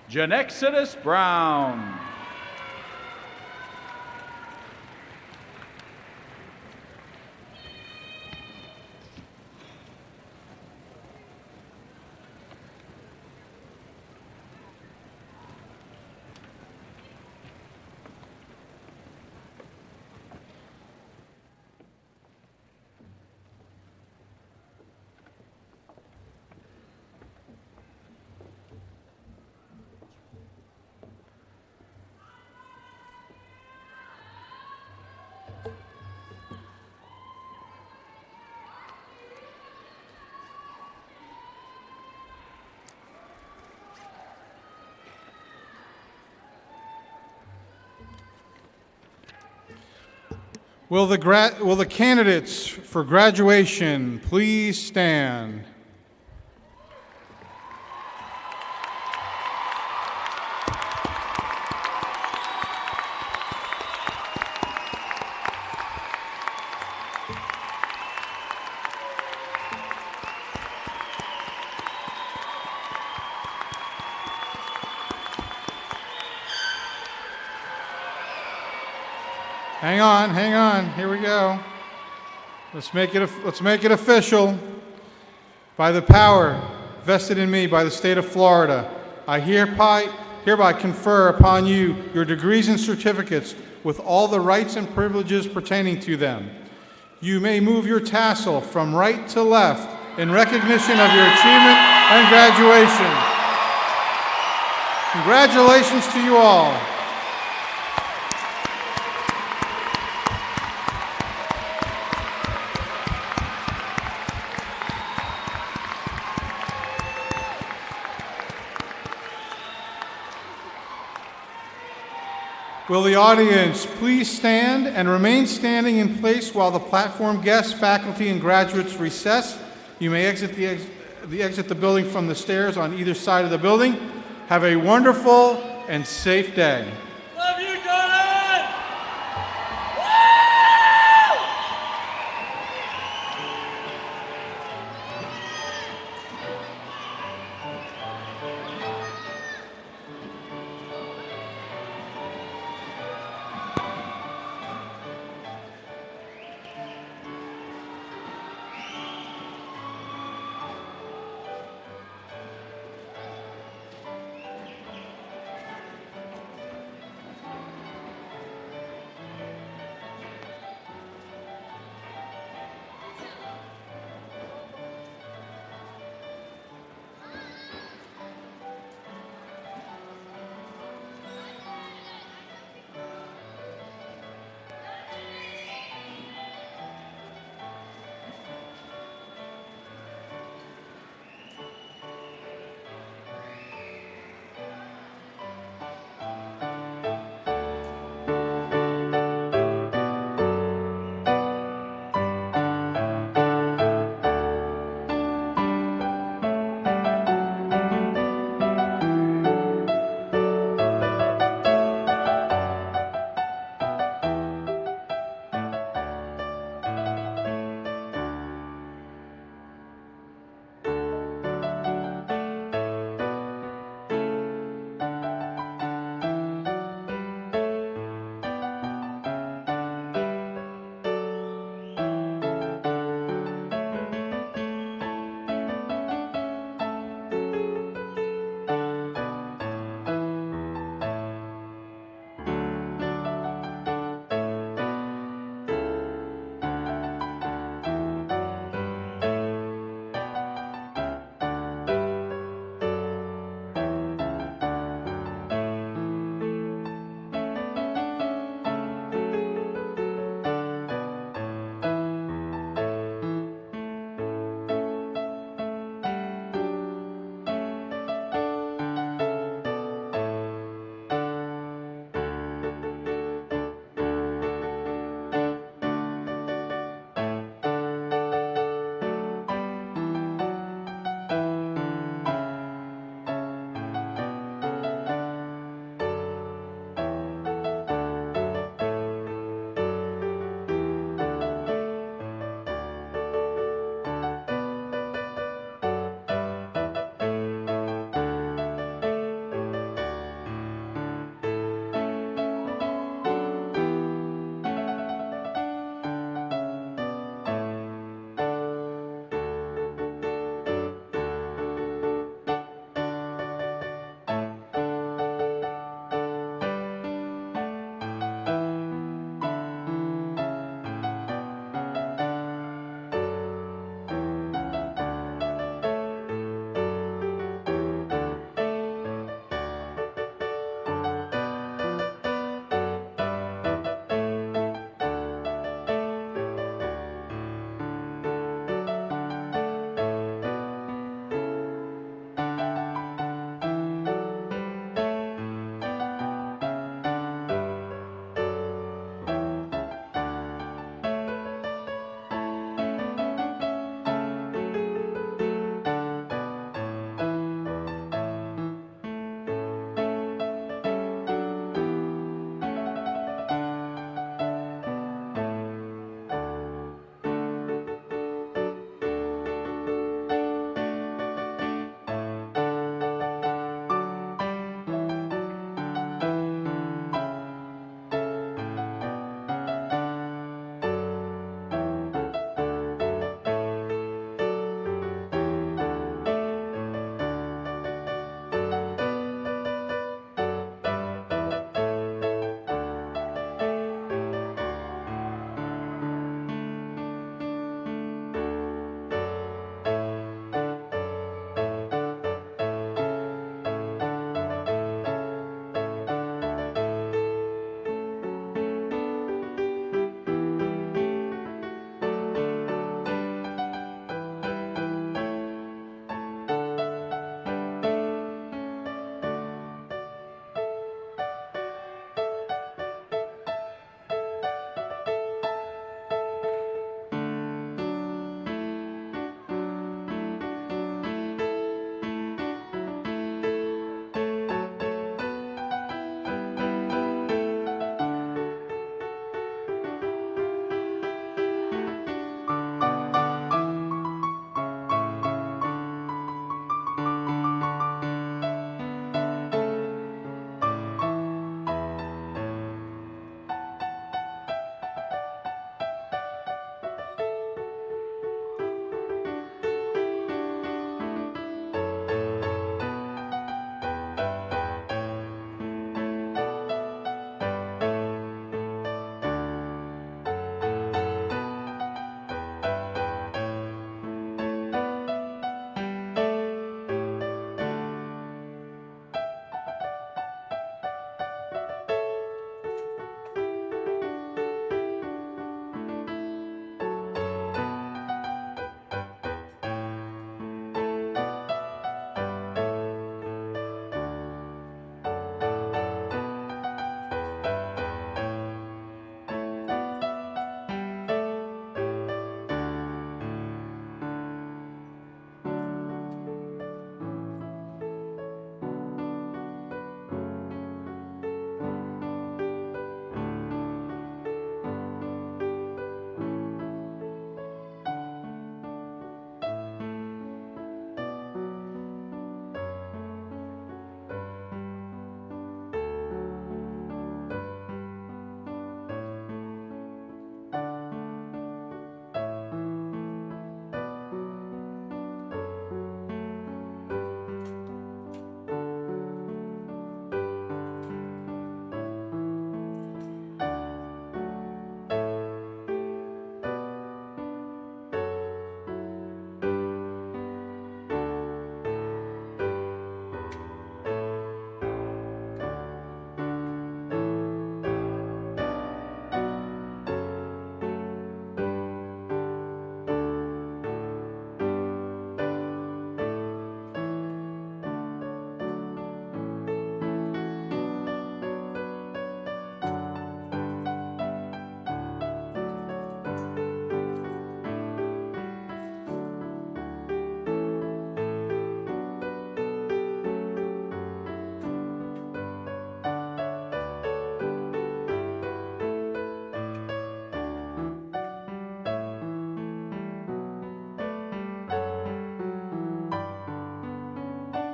Janexodus Brown. Will the candidates for graduation please stand? Hang on, here we go. Let's make it official. By the power vested in me by the state of Florida, I hereby confer upon you your degrees and certificates with all the rights and privileges pertaining to them. You may move your tassel from right to left in recognition of your achievement and graduation. Congratulations to you all. Will the audience please stand and remain standing in place while the platform guests, faculty, and graduates recess? You may exit the building from the stairs on either side of the building. Have a wonderful and safe day.